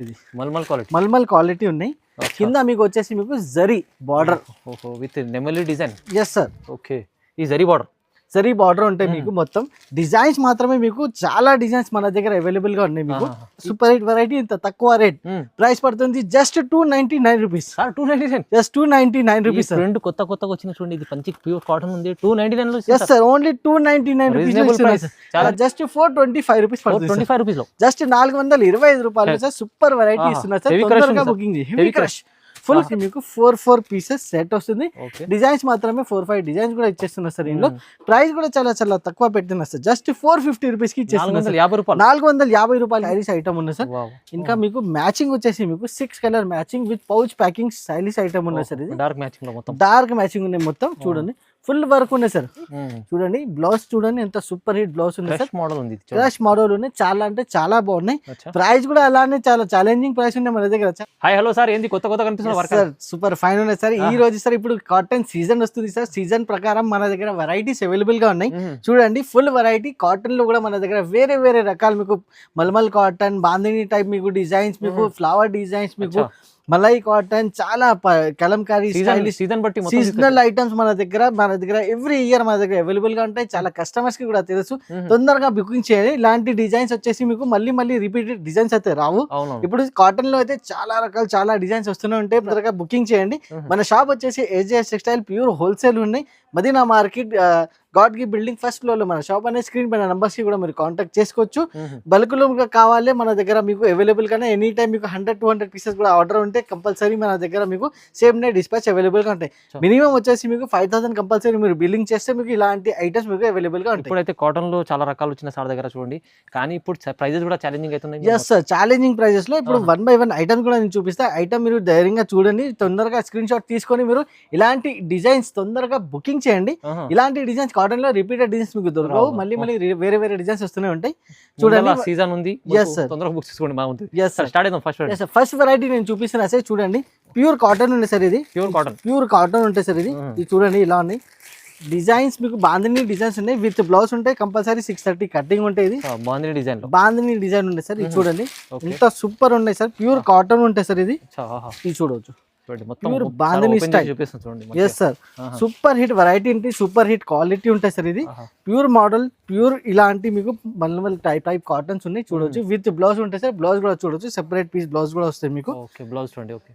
ఇది మల్మల్ క్వాలిటీ ఉన్నాయి. కింద మీకు వచ్చేసి మీకు జరీ బార్డర్ విత్ నెమలి డిజైన్. Yes sir. ఓకే, ఈ జరీ బార్డర్ ఉంటాయి మీకు. మొత్తం డిజైన్స్ మాత్రమే మీకు చాలా డిజైన్స్ మన దగ్గర అవైలబుల్ గా ఉన్నాయి మీకు. సూపర్ హిట్ వెరైటీ, ఇంత తక్కువ రేట్. ప్రైస్ పడుతుంది జస్ట్ 299 రూపీస్. 299 just 299 rupees. రెండు కొత్తగా వచ్చిన చూడండి, ఇది మంచి ప్యూర్ కాటన్ ఉంది. 299 లో. Yes sir, only 299 rupees. Just 425 rupees పడుతుంది. 425 రూపీస్ లో జస్ట్ 425 రూపాయలు సార్. సూపర్ వెరైటీ ఇస్తున్నారు సార్. తొందరగా బుకింగ్ హెవీ క్రష్ ఫుల్ మీకు 4 పీసెస్ సెట్ వస్తుంది. డిజైన్స్ మాత్రమే 4-5 డిజైన్స్ కూడా ఇచ్చేస్తున్నారు సార్. ఇందులో ప్రైస్ కూడా చాలా తక్కువ పెడుతున్నారు సార్. జస్ట్ 450 రూపీస్ కి ఇచ్చేస్తున్నారు. 450 రూపాయలు స్టైలిష్ ఐటమ్ ఉంది సార్. ఇంకా మీకు మ్యాచింగ్ వచ్చేసి మీకు 6 colour matching with pouch packing stylish item ఉంది సార్. ఇది డార్క్ మ్యాచింగ్ ఉన్నాయి మొత్తం. చూడండి ఫుల్ వర్క్ ఉన్నాయి సార్. చూడండి బ్లౌజ్ చూడండి ఎంత సూపర్ హిట్ బ్లౌజ్ ఉంది సార్. క్రష్ మోడల్ ఉన్నాయి. చాలా అంటే చాలా బాగున్నాయి. ప్రైస్ కూడా అలానే చాలా ఛాలెంజింగ్ ప్రైస్ ఉన్నాయి మన దగ్గర. హాయ్ హలో సార్, ఏంది కొత్త కనిపిస్తుంది సార్? సూపర్ ఫైన్ ఉన్నాయి సార్. ఈ రోజు సార్ ఇప్పుడు కాటన్ సీజన్ వస్తుంది సార్. సీజన్ ప్రకారం మన దగ్గర వెరైటీస్ అవైలబుల్ గా ఉన్నాయి. చూడండి ఫుల్ వెరైటీ. కాటన్ లో కూడా మన దగ్గర వేరే రకాలు మీకు మల్మల్ కాటన్, బాందిని టైప్ మీకు డిజైన్స్, మీకు ఫ్లవర్ డిజైన్స్, మీకు మలై కాటన్, చాలా కలంకారీ సీజనల్ ఐటమ్స్ మన దగ్గర ఎవ్రీ ఇయర్ మన దగ్గర అవైలబుల్ గా ఉంటాయి. చాలా కస్టమర్స్ కి కూడా తెలుసు. తొందరగా బుకింగ్ చేయాలి. ఇలాంటి డిజైన్స్ వచ్చేసి మీకు మళ్ళీ రిపీటెడ్ డిజైన్స్ అయితే రావు. ఇప్పుడు కాటన్ లో అయితే చాలా డిజైన్స్ వస్తూనే ఉంటాయి. తొందరగా బుకింగ్ చేయండి. మన షాప్ వచ్చేసి ఏజేఎస్ టెక్స్టైల్ ప్యూర్ హోల్సేల్ ఉన్నాయి. మదీనా మార్కెట్ గాడ్ గి బిల్డింగ్ ఫస్ట్ ఫ్లోర్ లో మన షాప్ అనే స్క్రీన్ పైన నంబర్స్ కి కూడా మీరు కాంటాక్ట్ చేసుకోవచ్చు. బల్క్ లో కావాలి మన దగ్గర మీకు అవైలబుల్ గానే ఎనీ టైం మీకు 100-200 పీసెస్ కూడా ఆర్డర్ ఉంటే కంపల్సరీ మన దగ్గర మీకు సేమ్ డే డిస్పాచ్ అవైలబుల్ గా ఉంటాయి. మినిమం వచ్చేసి మీకు 5000 కంపల్సరీ మీరు బిల్లింగ్ చేస్తే మీకు ఇలాంటి ఐటమ్స్ మీకు అవైలబుల్ గా ఉంటాయి. ఇప్పుడైతే కాటన్ లో చాలా రకాలు వచ్చిన సార్ దగ్గర చూడండి, కానీ ఇప్పుడు ప్రైజెస్ కూడా ఛాలెంజింగ్ అవుతున్నాయి. ఎస్ సార్, ఛాలెంజింగ్ ప్రైజెస్ లో ఇప్పుడు 1 by 1 ఐటమ్స్ కూడా నేను చూపిస్తా. ఐటమ్ మీరు ధైర్యంగా చూడండి, తొందరగా స్క్రీన్ షాట్ తీసుకొని మీరు ఇలాంటి డిజైన్స్ తొందరగా బుకింగ్ చేయండి. ఇలాంటి డిజైన్స్ కాటన్ లో రిపీటెడ్ డిజైన్స్ మీకు దొరకవు. మళ్ళీ వేరే డిజైన్స్ వస్తూనే ఉంటాయి. చూడండి సీజన్ ఉంది. తొందరగా బుక్ చేసుకోండి, బాగుంటుంది. స్టార్ట్ చేద్దాం. ఫస్ట్ వెరైటీ నేను చూపిస్తున్నా సార్. చూడండి ప్యూర్ కాటన్ ఉంది సార్. ఇది ప్యూర్ కాటన్ ఉంటాయి సార్. ఇది చూడండి ఇలా ఉన్నాయి డిజైన్స్. మీకు బాందిని డిజైన్స్ ఉన్నాయి విత్ బ్లౌజ్ ఉంటాయి. కంపల్సరీ 630 కటింగ్ ఉంటాయి. ఇది బాందిని డిజైన్ ఉంటాయి సార్. ఇది చూడండి ఎంత సూపర్ ఉన్నాయి సార్. ప్యూర్ కాటన్ ఉంటాయి సార్. ఇది చూడవచ్చు. సూపర్ హిట్ వెరైటీ ఉంటుంది. సూపర్ హిట్ క్వాలిటీ ఉంటాయి సార్. ఇది ప్యూర్ మోడల్, ప్యూర్ ఇలాంటి మీకు మల్మల్ టైప్ కాటన్స్ ఉన్నాయి. చూడవచ్చు విత్ బ్లౌజ్ ఉంటాయి సార్. బ్లౌజ్ కూడా చూడవచ్చు, సెపరేట్ పీస్ బ్లౌజ్ కూడా వస్తాయి మీకు.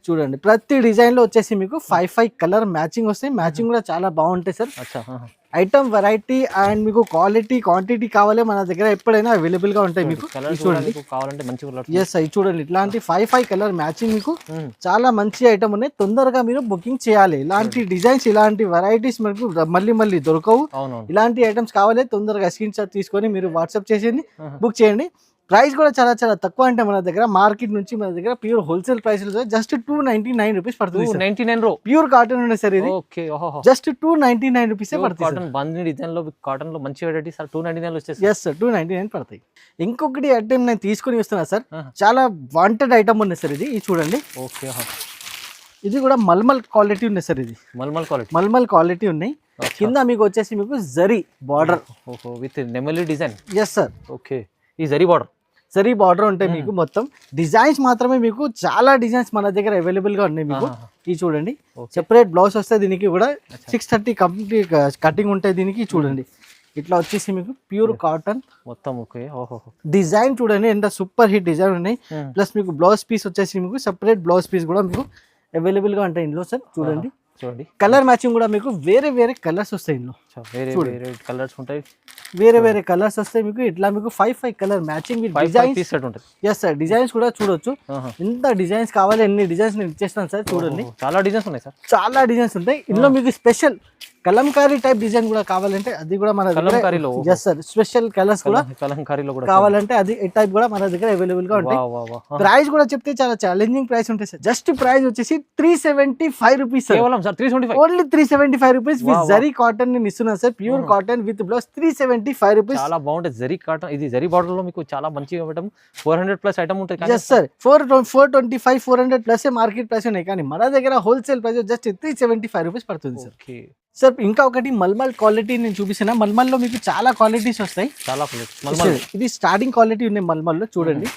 చూడండి ప్రతి డిజైన్ లో వచ్చేసి మీకు 5 కలర్ మ్యాచింగ్ వస్తాయి. మ్యాచింగ్ కూడా చాలా బాగుంటాయి సార్. ఐటమ్ వెరైటీ అండ్ మీకు క్వాలిటీ క్వాంటిటీ కావాలి మన దగ్గర ఎప్పుడైనా అవైలబుల్ గా ఉంటాయి మీకు. చూడండి ఎస్ అవి చూడండి ఇట్లాంటి 5 కలర్ మ్యాచింగ్ మీకు చాలా మంచి ఐటమ్ ఉన్నాయి. తొందరగా మీరు బుకింగ్ చేయాలి. ఇలాంటి డిజైన్స్, ఇలాంటి వెరైటీస్ మనకు మళ్ళీ దొరకవు. ఇలాంటి ఐటమ్స్ కావాలి తొందరగా స్క్రీన్ షాట్ తీసుకొని మీరు వాట్సాప్ చేసేయండి, బుక్ చేయండి. ప్రైస్ కూడా చాలా తక్కువ అంటే మన దగ్గర మార్కెట్ నుంచి మన దగ్గర pure wholesale price just 299 rupees పడుతుంది. ప్యూర్ కాటన్ ఉంది సార్. ఇది జస్ట్ 299 రూపీస్ పడుతుంది. కాటన్ లో మంచి వెరైటీ సార్. 299 లో వచ్చేసి ఎస్ సార్ 299 పడతాయి. ఇంకొకటి ఐటమ్ నేను తీసుకొని వస్తున్నా సార్. చాలా వాంటెడ్ ఐటమ్ ఉంది సార్. ఇది చూడండి. ఇది కూడా మల్మల్ క్వాలిటీ ఉంది సార్. ఇది మల్మల్ క్వాలిటీ ఉన్నాయి. కింద మీకు వచ్చేసి మీకు జరీ బార్డర్ విత్ నెమలి డిజైన్. Yes sir. ఓకే, ఈ జరీ బార్డర్ ఉంటాయి మీకు. మొత్తం డిజైన్స్ మాత్రమే మీకు చాలా డిజైన్స్ మన దగ్గర అవైలబుల్ గా ఉన్నాయి మీకు. ఇది చూడండి సెపరేట్ బ్లౌజ్ వస్తాయి. దీనికి కూడా 630 కంప్లీట్ కటింగ్ ఉంటాయి. దీనికి చూడండి ఇట్లా వచ్చేసి మీకు ప్యూర్ కాటన్ మొత్తం. డిజైన్ చూడండి ఎంత సూపర్ హిట్ డిజైన్ ఉన్నాయి. ప్లస్ మీకు బ్లౌజ్ పీస్ వచ్చేసి మీకు సెపరేట్ బ్లౌజ్ పీస్ కూడా మీకు అవైలబుల్ గా ఉంటాయి ఇందులో సార్. చూడండి కలర్ మ్యాచింగ్ కూడా మీకు వేరే కలర్స్ వస్తాయి ఇందులో. వేరే కలర్స్ వస్తాయి మీకు. ఇట్లా మీకు 5 colour matching yes sir. Designs కూడా చూడొచ్చు. ఎంత డిజైన్స్ కావాలి ఎన్ని డిజైన్స్ నేను ఇచ్చేస్తాను సార్. చూడండి చాలా డిజైన్స్ ఉన్నాయి సార్. చాలా డిజైన్స్ ఉంటాయి ఇందులో. మీకు స్పెషల్ కలంకారీ టైప్ డిజైన్ కూడా కావాలంటే అది కూడా మన దగ్గర ఎస్ సార్. స్పెషల్ కలర్స్ కూడా కావాలంటే అది టైప్ కూడా మన దగ్గర అవైలబుల్ గా ఉంటాయి. ప్రైస్ కూడా చెప్తే చాలా ఛాలెంజింగ్ ప్రైస్ ఉంటాయి సార్. జస్ట్ ప్రైస్ వచ్చేసి 375 rupees. Only 375 rupees with zari cotton నేను ఇస్తున్నాను sir. Pure cotton with blouse 375 rupees. చాలా బాగుంటుంది జరీ కాటన్. ఇది జరీ బార్డర్ లో మీకు చాలా మంచిగా ఐటమ్ 400+ ఐటమ్ ఉంటుంది. Yes sir 425 400 plus market price ఉన్నాయి. కానీ మన దగ్గర హోల్సేల్ ప్రైస్ జస్ట్ 375 రూపీస్ పడుతుంది సార్. సార్ ఇంకా ఒకటి మల్మల్ క్వాలిటీ నేను చూపిస్తున్నా. మల్మల్ లో మీకు చాలా క్వాలిటీస్ వస్తాయి. చాలా ఇది స్టార్టింగ్ క్వాలిటీ ఉన్నాయి మల్మల్ లో. చూడండి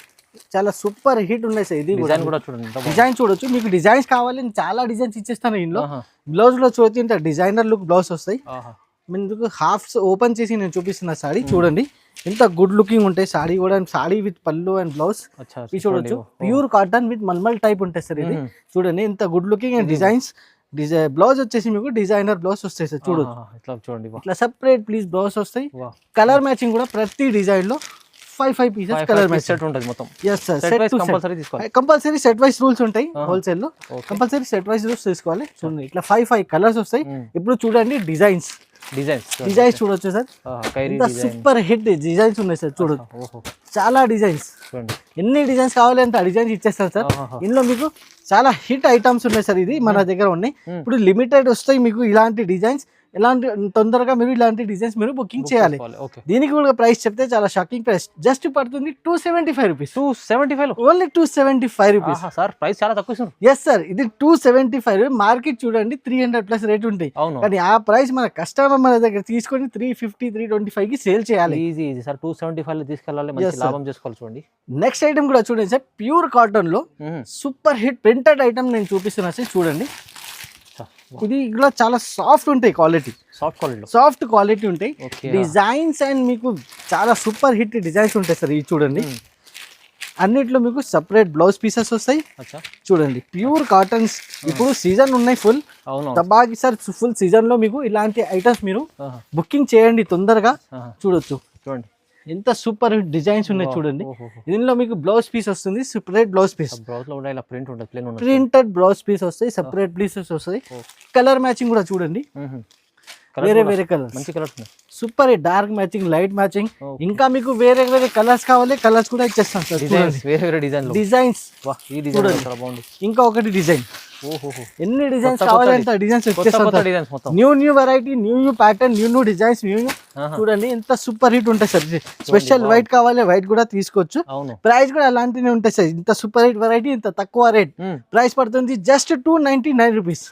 చాలా సూపర్ హిట్ ఉన్నాయి సార్. ఇది డిజైన్ కూడా చూడండి ఎంత బాగుంది. డిజైన్ చూడొచ్చు, మీకు డిజైన్స్ కావాలి నేను చాలా డిజైన్స్ ఇచ్చేస్తాను ఇందులో. ఆహా. బ్లౌజ్ లో చూస్తే ఇంత డిజైనర్ లుక్ బ్లౌజ్ వస్తాయి. ఆహా. మీకు హాఫ్స్ ఓపెన్ చేసి నేను చూపిస్తున్న సాడీ చూడండి ఎంత గుడ్ లుకింగ్ ఉంటాయి. సాడీ కూడా సాడీ విత్ పళ్ళు అండ్ బ్లౌజ్ అచ్చా ఇది చూడొచ్చు. Pure cotton with mulmul type ఉంటుంది సార్ ఇది. చూడండి ఎంత good looking and designs. Blouse వచ్చేసి మీకు డిజైనర్ బ్లౌజ్ వస్తాయి సార్. చూడొచ్చు ఇట్లా చూడండి ఇట్లా సెపరేట్ ప్లీజ్ బ్లౌజ్ వస్తాయి. కలర్ మ్యాచింగ్ కూడా ప్రతి డిజైన్ లో 5 పీసెస్ కలర్ మ్యాచ్ సెట్ ఉంటుంది మొత్తం. Yes sir, set wise compulsory తీసుకోవాలి. కంపల్సరీ సెట్ వైస్ రూల్స్ ఉంటాయి హోల్సేల్ లో. కంపల్సరీ సెట్ వైస్ రూల్స్ తీసుకోవాలి. చూడండి ఇట్లా 5 కలర్స్ వస్తాయి. ఇప్పుడు చూడండి డిజైన్స్ చూడొచ్చు సార్. ఎంత సూపర్ హిట్ డిజైన్స్ ఉన్నాయి సార్. చూడొచ్చు చాలా డిజైన్స్, ఎన్ని డిజైన్స్ కావాలి అంటే ఆ డిజైన్స్ ఇచ్చేస్తారు సార్. ఇందులో మీకు చాలా హిట్ ఐటమ్స్ ఉన్నాయి సార్. ఇది మన దగ్గర ఉన్నాయి. ఇప్పుడు లిమిటెడ్ వస్తాయి మీకు ఇలాంటి డిజైన్స్. ఎలాంటి తొందరగా మీరు ఇలాంటి డిజైన్స్ మీరు బుకింగ్ చేయాలి. దీనికి కూడా ప్రైస్ చెప్తే చాలా షాకింగ్ ప్రైస్. జస్ట్ పడుతుంది 275 rupees. 275 only 275 rupees sir. Price చాలా తక్కువ. ఎస్ సార్, ఇది 275. మార్కెట్ చూడండి 300+ రేట్ ఉంటాయి. కానీ ఆ ప్రైస్ మన కస్టమర్ మన దగ్గర తీసుకొని 350 325 కి సేల్ చేయాలి. Easy sir. 275 లో తీసుకెళ్ళాలి, మంచి లాభం చేసుకోవాలి. చూడండి నెక్స్ట్ ఐటమ్ కూడా చూడండి సార్. ప్యూర్ కాటన్ లో సూపర్ హిట్ ప్రింటెడ్ ఐటమ్ నేను చూపిస్తున్నా సార్. చూడండి ఇది కూడా చాలా సాఫ్ట్ ఉంటాయి. క్వాలిటీ సాఫ్ట్ క్వాలిటీ ఉంటాయి. డిజైన్స్ అండ్ మీకు చాలా సూపర్ హిట్ డిజైన్స్ ఉంటాయి సార్. ఇది చూడండి అన్నిట్లో మీకు సపరేట్ బ్లౌజ్ పీసెస్ వస్తాయి. చూడండి ప్యూర్ కాటన్స్. ఇప్పుడు సీజన్ ఉన్నాయి ఫుల్ తబాకి సార్. ఫుల్ సీజన్ లో మీకు ఇలాంటి ఐటమ్స్ మీరు బుకింగ్ చేయండి తొందరగా. చూడొచ్చు చూడండి ఎంత సూపర్ డిజైన్స్ ఉన్నాయి. చూడండి దీనిలో మీకు బ్లౌజ్ పీస్ వస్తుంది, separate blouse piece. Printed blouse piece వస్తాయి, సెపరేట్ పీసెస్ వస్తాయి. కలర్ మ్యాచింగ్ కూడా చూడండి వేరే కలర్స్, మంచి colours, super dark matching, light matching. ఇంకా మీకు వేరే కలర్స్ కావాలి, కలర్స్ కూడా ఇచ్చేస్తాం సార్. డిజైన్స్ ఇంకా ఒకటి డిజైన్, ఎన్ని డిజైన్స్ కావాలంటే డిజైన్స్ ఇచ్చేస్తాం. New variety, new pattern, new designs. చూడండి ఎంత సూపర్ హిట్ ఉంటాయి సార్. స్పెషల్ వైట్ కావాలి, వైట్ కూడా తీసుకోవచ్చు. ప్రైస్ కూడా అలాంటినే ఉంటాయి సార్. ఇంత సూపర్ హిట్ వెరైటీ, ఇంత తక్కువ రేట్. ప్రైస్ పడుతుంది జస్ట్ 299 రూపీస్.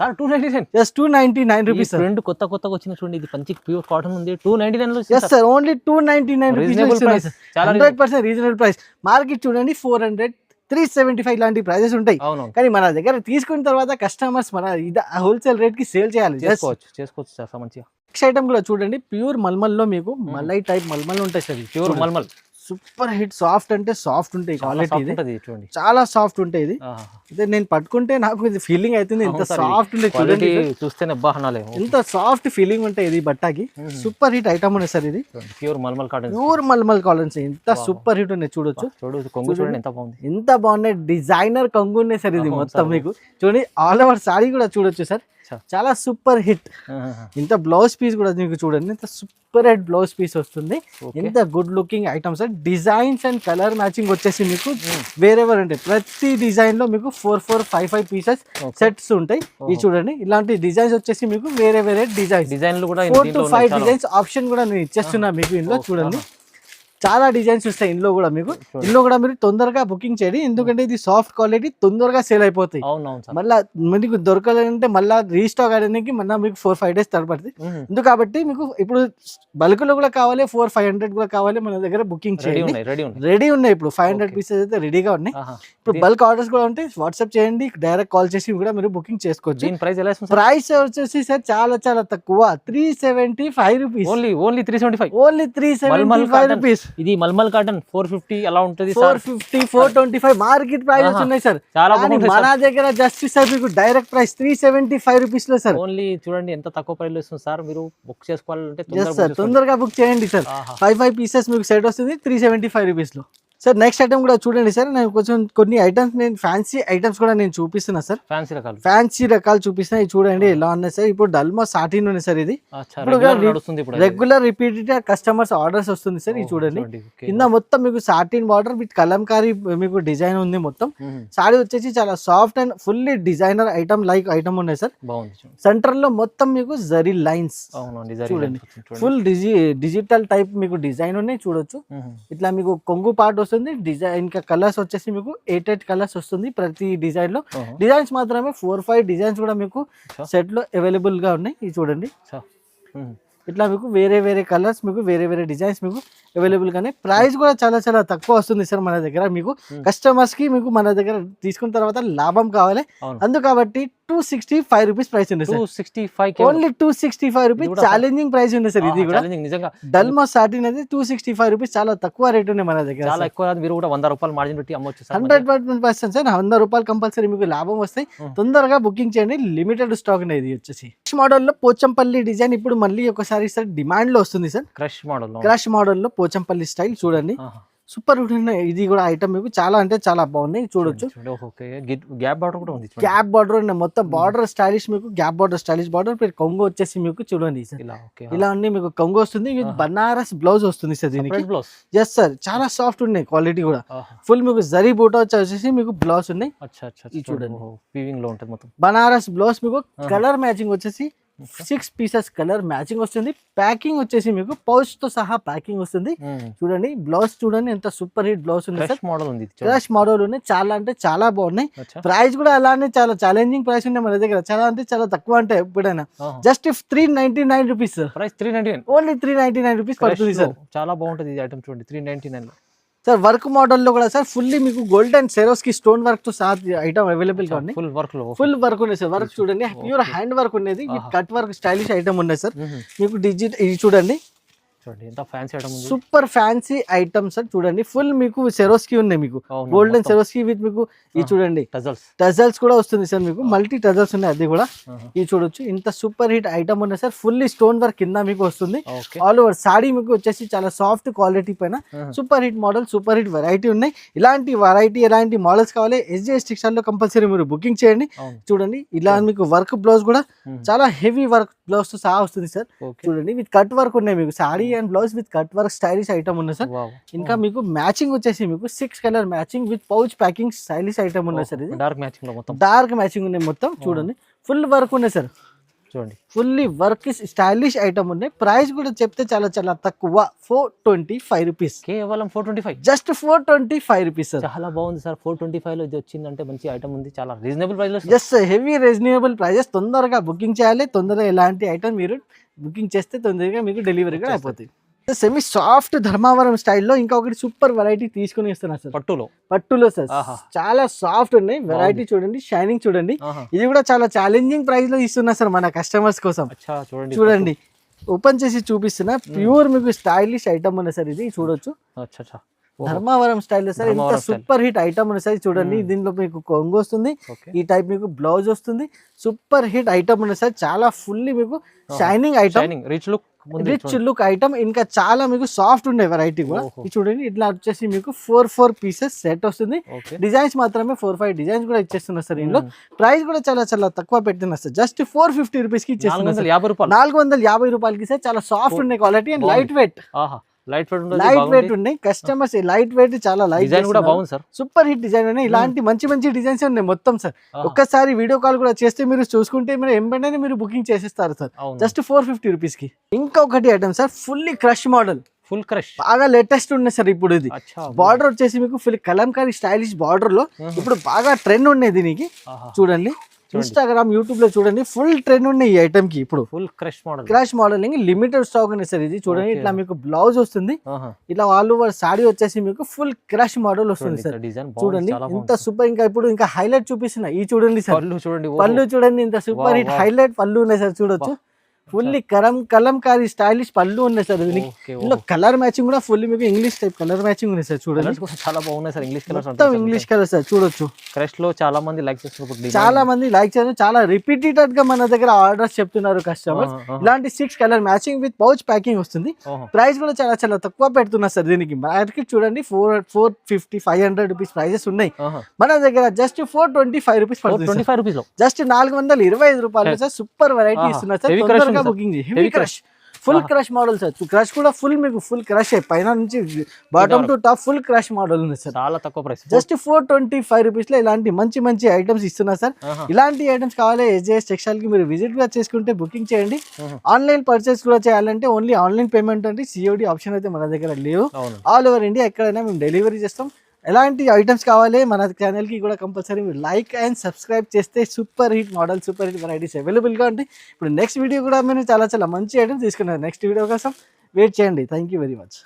Just 299 rupees. కొత్తగా వచ్చిన చూడండి, ఇది మంచి ప్యూర్ కాటన్ ఉంది. 299 లో. Yes sir, only 299 rupees. 100% reasonable price. Market చూడండి 400 375 లాంటి ప్రైజెస్ ఉంటాయి. కానీ మన దగ్గర తీసుకున్న తర్వాత కస్టమర్స్ మన హోల్సేల్ రేట్ కి సేల్ చేయాలి. చేసుకోవచ్చు మంచిగా. నెక్స్ట్ ఐటమ్ కూడా చూడండి ప్యూర్ మల్మల్ లో మీకు మలై టైప్ మల్మల్ ఉంటాయి sir. Pure mulmul super hit. Soft అంటే సాఫ్ట్ ఉంటాయి. క్వాలిటీ ఇది చాలా సాఫ్ట్ ఉంటాయి. ఇది ఇదే నేను పట్టుకుంటే నాకు ఇది ఫీలింగ్ అవుతుంది. ఎంత సాఫ్ట్ ఉంటాయి చూడండి, చూస్తేనే ఎంత సాఫ్ట్ ఫీలింగ్ ఉంటాయి ఇది బట్టకి. సూపర్ హిట్ ఐటమ్ ఉన్నాయి సార్. ఇది pure mulmul cotton. Pure mulmul cottons ఎంత సూపర్ హిట్ ఉన్నాయి. చూడొచ్చు ఎంత బాగున్నాయి. డిజైనర్ కొంగు ఉన్నాయి సార్. ఇది మొత్తం మీకు చూడండి ఆల్ ఓవర్ సారీ కూడా చూడొచ్చు సార్. చాలా సూపర్ హిట్. ఇంత బ్లౌజ్ పీస్ కూడా మీకు చూడండి ఎంత సూపర్ హిట్ బ్లౌజ్ పీస్ వస్తుంది. ఎంత good looking items. Designs and colour matching వచ్చేసి మీకు వేరే ఉంటాయి. ప్రతి డిజైన్ లో మీకు 4 5 పీసెస్ సెట్స్ ఉంటాయి. ఇది చూడండి ఇలాంటి డిజైన్స్ వచ్చేసి మీకు వేరే డిజైన్ 4 to 5 డిజైన్స్ ఆప్షన్ కూడా నేను ఇచ్చేస్తున్నా మీకు. ఇందులో చూడండి చాలా డిజైన్స్ వస్తాయి. ఇందులో కూడా మీరు తొందరగా బుకింగ్ చేయండి. ఎందుకంటే ఇది సాఫ్ట్ క్వాలిటీ, తొందరగా సేల్ అయిపోతాయి. మళ్ళీ మీకు దొరకాలంటే మళ్ళీ రీస్టాక్ అయ్యడానికి మళ్ళీ మీకు 4-5 డేస్ తడపడుతుంది. ఎందుకు కాబట్టి మీకు ఇప్పుడు బల్క్ లో కూడా కావాలి, 400-500 కూడా కావాలి, మన దగ్గర బుకింగ్ చేయండి. రెడీ ఉన్నాయి. ఇప్పుడు 500 పీసెస్ అయితే రెడీగా ఉన్నాయి. ఇప్పుడు బల్క్ ఆర్డర్స్ కూడా ఉంటాయి. వాట్సాప్ చేయండి, డైరెక్ట్ కాల్ చేసి కూడా మీరు బుకింగ్ చేసుకోవచ్చు. ప్రైస్ వచ్చేసి సార్ చాలా తక్కువ, 375 రూపీస్. ఓన్లీ 375. Only 375 rupees. ఇది మల్మల్ కాటన్ 450 అలా ఉంటుంది. 450 425 మార్కెట్ ప్రైజెస్ ఉన్నాయి సార్. చాలా బాగుంది. మన దగ్గర జస్ట్ సార్ మీకు డైరెక్ట్ ప్రైస్ 375 రూపీస్ లో సార్. ఓన్లీ చూడండి ఎంత తక్కువ ప్రైస్ లో ఇస్తుంది సార్. మీరు బుక్ చేసుకోవాలంటే తొందరగా బుక్ చేయండి సార్. 5 పీసెస్ మీకు సెట్ వస్తుంది 375 రూపీస్ లో సార్. నెక్స్ట్ ఐటమ్ కూడా చూడండి సార్. నేను కొంచెం కొన్ని ఐటమ్స్, నేను ఫ్యాన్సీ ఐటమ్స్ కూడా నేను చూపిస్తున్నా సార్. ఫ్యాన్సీ రకాలు చూపిస్తున్నా. ఇది చూడండి ఎలా ఉన్నాయి సార్. ఇప్పుడు ఆల్మోస్ట్ 13 ఉన్నాయి సార్. ఇది రెగ్యులర్ రిపీటెడ్ కస్టమర్స్ ఆర్డర్స్ వస్తుంది సార్. ఇది చూడండి కింద మొత్తం మీకు సాటిన్ బార్డర్ విత్ కలంకారీ మీకు డిజైన్ ఉంది. మొత్తం సారీ వచ్చేసి చాలా soft and fully designer item like item ఉన్నాయి సార్. సెంటర్ లో మొత్తం మీకు జరీ లైన్స్ చూడండి, ఫుల్ డిజిటల్ టైప్ మీకు డిజైన్ ఉన్నాయి. చూడొచ్చు ఇట్లా మీకు కొంగు పార్ట్ వస్తుంది. డిజైన్ ఇంకా కలర్స్ వచ్చేసి మీకు 8 కలర్స్ వస్తుంది ప్రతి డిజైన్ లో. డిజైన్స్ మాత్రమే 4-5 డిజైన్స్ కూడా మీకు సెట్ లో అవైలబుల్ గా ఉన్నాయి. ఇది చూడండి ఇట్లా మీకు వేరే వేరే కలర్స్ మీకు వేరే వేరే డిజైన్స్ మీకు అవైలబుల్ గానే ప్రైస్ కూడా చాలా చాలా తక్కువ వస్తుంది సార్ మన దగ్గర. మీకు కస్టమర్స్ కి మీకు మన దగ్గర తీసుకున్న తర్వాత లాభం కావాలి, అందు కాబట్టి 265 రూపీస్ ప్రైస్ ఉంది sir. 265 only 265 rupees challenging price ఉంది సార్. ఇది కూడా నిజంగా డల్మా సాటిన్ అనేది 265 రూపీస్ చాలా తక్కువ రేట్ ఉంది మన దగ్గర. చాలా ఎక్కువ. మీరు కూడా 100 రూపాయలు మార్జిన్ పెట్టి అమ్మొచ్చు సార్. 100% సార్, 100 రూపాయలు కంపల్సరీ మీకు లాభం వస్తాయి. తొందరగా బుకింగ్ చేయండి, లిమిటెడ్ స్టాక్ అనేది వచ్చేసి. మోడల్ లో పోచంపల్లి డిజైన్ ఇప్పుడు మళ్ళీ ఒకసారి సార్ డిమాండ్ లో వస్తుంది సార్. క్రష్ మోడల్ లో పోచంపల్లి స్టైల్ చూడండి, సూపర్ ఇది కూడా ఐటమ్ మీకు చాలా అంటే చాలా బాగున్నాయి చూడొచ్చు. గ్యాప్ బార్డర్ కూడా ఉంది, గ్యాప్ బార్డర్ మొత్తం బార్డర్ స్టైలిష్ మీకు గ్యాప్ బార్డర్ స్టైలిష్ బార్డర్. కొంగు వచ్చేసి మీకు చూడండి సార్ ఇలా అన్ని మీకు కొంగు వస్తుంది, విత్ బనారస్ బ్లౌజ్ వస్తుంది సార్ దీనికి. ఎస్ సార్, చాలా సాఫ్ట్ ఉన్నాయి, క్వాలిటీ కూడా ఫుల్ మీకు జరీ బూటా వచ్చేసి మీకు బ్లౌజ్ ఉన్నాయి. చూడండి బనారస్ బ్లౌజ్ మీకు కలర్ మ్యాచింగ్ వచ్చేసి 6 పీసెస్ కలర్ మ్యాచింగ్ వస్తుంది. ప్యాకింగ్ వచ్చేసి మీకు పౌచ్ తో సహా ప్యాకింగ్ వస్తుంది. చూడండి బ్లౌజ్ చూడండి ఎంత సూపర్ హిట్ బ్లౌజ్ ఉంది సార్. క్రష్ మోడల్ ఉన్నాయి, చాలా అంటే చాలా బాగున్నాయి. ప్రైస్ కూడా అలానే చాలా ఛాలెంజింగ్ ప్రైస్ ఉన్నాయి మన దగ్గర, చాలా అంటే చాలా తక్కువ అంటే ఎప్పుడైనా just 399 rupees sir. Price 399, only 399 rupees పడుతుంది సార్. చాలా బాగుంటుంది ఈ ఐటమ్ చూడండి 399 సార్. వర్క్ మోడల్ లో కూడా సార్ ఫుల్లీ మీకు గోల్డెన్ సెరోస్కి స్టోన్ వర్క్ తో సహా ఐటమ్ అవైలబుల్ గా ఉంది. ఫుల్ వర్క్ ఉన్నాయి సార్. వర్క్ చూడండి ప్యూర్ హ్యాండ్ వర్క్ ఉన్నది, కట్ వర్క్ స్టైలిష్ ఐటమ్ ఉన్నాయి సార్. మీకు డిజిటల్ ఇది చూడండి ఎంత ఫ్యాన్సీ ఐటమ్ ఉంది, సూపర్ ఫ్యాన్సీ ఐటమ్ సార్. చూడండి ఫుల్ మీకు సెరోస్కి ఉన్నాయి, మీకు గోల్డెన్ సెరోస్కి విత్ మీకు ఇది చూడండి టజల్స్ కూడా వస్తుంది సార్. మీకు మల్టీ టజల్స్ ఉన్నాయి, అది కూడా ఇది చూడొచ్చు. ఇంత సూపర్ హిట్ ఐటమ్ ఉన్నాయి సార్. ఫుల్లీ స్టోన్ వర్క్ కింద మీకు వస్తుంది. ఆల్ ఓవర్ సాడీ మీకు వచ్చేసి చాలా సాఫ్ట్ క్వాలిటీ పైన super hit model, super hit variety ఉన్నాయి. ఇలాంటి వెరైటీ ఎలాంటి మోడల్స్ కావాలి SJS టెక్స్టైల్ లో కంపల్సరీ మీరు బుకింగ్ చేయండి. చూడండి ఇలా మీకు వర్క్ బ్లౌజ్ కూడా చాలా హెవీ వర్క్ బ్లౌజ్ తో సహా వస్తుంది సార్. చూడండి విత్ కట్ వర్క్ ఉన్నాయి, మీకు saree and blouse with cut work stylish item ఉన్నాయి సార్. ఇంకా మీకు మ్యాచింగ్ వచ్చేసి మీకు 6 colour matching with pouch packing stylish item ఉన్నాయి సార్. ఇది డార్క్ మ్యాచింగ్ ఉన్నాయి మొత్తం. చూడండి ఫుల్ వర్క్ ఉన్నాయి సార్. చూడండి ఫుల్లీ వర్క్ స్టైలిష్ ఐటమ్ ఉన్నాయి. ప్రైస్ కూడా చెప్తే చాలా చాలా తక్కువ, 425 రూపీస్, కేవలం 425, జస్ట్ 425 రూపీస్ సార్. చాలా బాగుంది సార్. 425 లో ఇది వచ్చిందంటే మంచి ఐటమ్ ఉంది, చాలా రీజనబుల్ ప్రైస్ లో. Just heavy reasonable prices. తొందరగా బుకింగ్ చేయాలి, తొందరగా ఎలాంటి ఐటమ్ మీరు బుకింగ్ చేస్తే తొందరగా మీకు డెలివరీ కూడా అయిపోతుంది. సెమీ సాఫ్ట్ ధర్మావరం స్టైల్లో ఇంకొకటి సూపర్ వెరైటీ తీసుకుని ఇస్తున్నారు సార్. పట్టులో సార్ చాలా సాఫ్ట్ ఉన్నాయి. వెరైటీ చూడండి, షైనింగ్ చూడండి. ఇది కూడా చాలా ఛాలెంజింగ్ ప్రైస్ లో ఇస్తున్నారు సార్ మన కస్టమర్స్ కోసం. చూడండి ఓపెన్ చేసి చూపిస్తున్నా, ప్యూర్ మీకు స్టైలిష్ ఐటమ్ ఉన్నాయి సార్. ఇది చూడొచ్చు ధర్మావరం స్టైల్ సార్. ఇంత సూపర్ హిట్ ఐటమ్ ఉన్నాయి సార్. చూడండి దీనిలో మీకు కొంగు వస్తుంది, ఈ టైప్ మీకు బ్లౌజ్ వస్తుంది. సూపర్ హిట్ ఐటమ్ ఉన్నాయి సార్. చాలా ఫుల్లీ మీకు shining item, rich look item. ఇంకా చాలా మీకు సాఫ్ట్ ఉండే వెరైటీ కూడా. చూడండి ఇట్లా వచ్చేసి మీకు 4 పీసెస్ సెట్ వస్తుంది. డిజైన్స్ మాత్రమే 4-5 డిజైన్స్ కూడా ఇచ్చేస్తున్నారు సార్. ఇందులో ప్రైస్ కూడా చాలా చాలా తక్కువ పెడుతున్నారు సార్. జస్ట్ 450 రూపీస్ కి ఇచ్చేస్తున్నారు, 450 రూపాయలకి సార్. చాలా సాఫ్ట్ ఉండే quality and light weight. Light weight ఉన్నాయి. కస్టమర్స్ లైట్ వెయిట్ చాలా లైట్ కూడా బాగుంది సార్. సూపర్ హిట్ డిజైన్ ఉన్నాయి. ఇలాంటి మంచి మంచి డిజైన్స్ ఉన్నాయి మొత్తం సార్. ఒక్కసారి వీడియో కాల్ కూడా చేస్తే మీరు చూసుకుంటే మీరు ఎంబెంటనే మీరు బుకింగ్ చేసేస్తారు సార్, జస్ట్ 450 రూపీస్ కి. ఇంకొకటి item sir fully crush model, full crush బాగా లేటెస్ట్ ఉన్నాయి సార్. ఇప్పుడు ఇది బార్డర్ వచ్చేసి మీకు ఫుల్ కలంకారీ స్టైలిష్ బార్డర్ లో ఇప్పుడు బాగా ట్రెండ్ ఉన్నాయి దీనికి. చూడండి ఇన్స్టాగ్రామ్ యూట్యూబ్ లో చూడండి ఫుల్ ట్రెండ్ ఉన్నాయి ఈ ఐటమ్ కి. ఇప్పుడు full crush modelling limited stock ఉంది సార్. ఇది చూడండి ఇట్లా మీకు బ్లౌజ్ వస్తుంది, ఇట్లా ఆల్ ఓవర్ సాడీ వచ్చేసి మీకు ఫుల్ క్రష్ మోడల్ వస్తుంది సార్. చూడండి ఇంత సూపర్. ఇంకా ఇప్పుడు ఇంకా హైలైట్ చూపిస్తున్నా, ఈ చూడండి సార్ పళ్ళు చూడండి, ఇంత సూపర్ హిట్ హైలైట్ పళ్ళు ఉన్నాయి సార్. చూడొచ్చు ఫుల్లీ కలంకారీ స్టైలిష్ పళ్ళు ఉన్నాయి సార్. దీనికి ఇందులో కలర్ మ్యాచింగ్ కూడా ఫుల్లీ మీకు ఇంగ్లీష్ టైప్ కలర్ మ్యాచింగ్ ఉంది సార్. చూడండి చాలా బాగున్నాయి సార్. English colour sir. చూడొచ్చు క్రష్ లో చాలా మంది లైక్ చేస్తున్నారు, చాలా రిపీటెడ్ గా మన దగ్గర ఆర్డర్స్ చెప్తున్నారు కస్టమర్స్. ఇలాంటి 6 colour matching with pouch packing వస్తుంది. ప్రైస్ కూడా చాలా చాలా తక్కువ పెడుతున్నారు సార్. దీనికి మార్కెట్ చూడండి 450-500 రూపీస్ ప్రైజెస్ ఉన్నాయి. మన దగ్గర జస్ట్ 425 రూపీస్ పడుతుంది, జస్ట్ 425 రూపాయలు సార్. సూపర్ వెరైటీ ఇస్తున్నారు sir. Booking heavy crush, full crush model sir. Crush కూడా ఫుల్ మీకు ఫుల్ క్రష్ పైన నుంచి bottom to top full crush model ఉంది సార్. చాలా తక్కువ ప్రైస్, జస్ట్ 425 రూపీస్ లో ఇలాంటి మంచి మంచి ఐటమ్స్ ఇస్తున్నారు సార్. ఇలాంటి ఐటమ్స్ కావాలి SJS టెక్స్టైల్ కి మీరు విజిట్ కూడా చేసుకుంటే బుకింగ్ చేయండి. ఆన్లైన్ పర్చేస్ కూడా చేయాలంటే ఓన్లీ ఆన్లైన్ పేమెంట్ అంటే COD ఆప్షన్ అయితే మన దగ్గర లేవు. ఆల్ ఓవర్ ఇండియా ఎక్కడైనా మేము డెలివరీ చేస్తాం. ఎలాంటి ఐటమ్స్ కావాలి మన ఛానల్కి కూడా కంపల్సరీ మీరు లైక్ అండ్ సబ్స్క్రైబ్ చేస్తే super hit model super hit varieties అవైలబుల్గా ఉంటాయి. ఇప్పుడు నెక్స్ట్ వీడియో కూడా మేము చాలా చాలా మంచి ఐటమ్స్ తీసుకున్నాను. నెక్స్ట్ వీడియో కోసం వెయిట్ చేయండి. Thank you very much.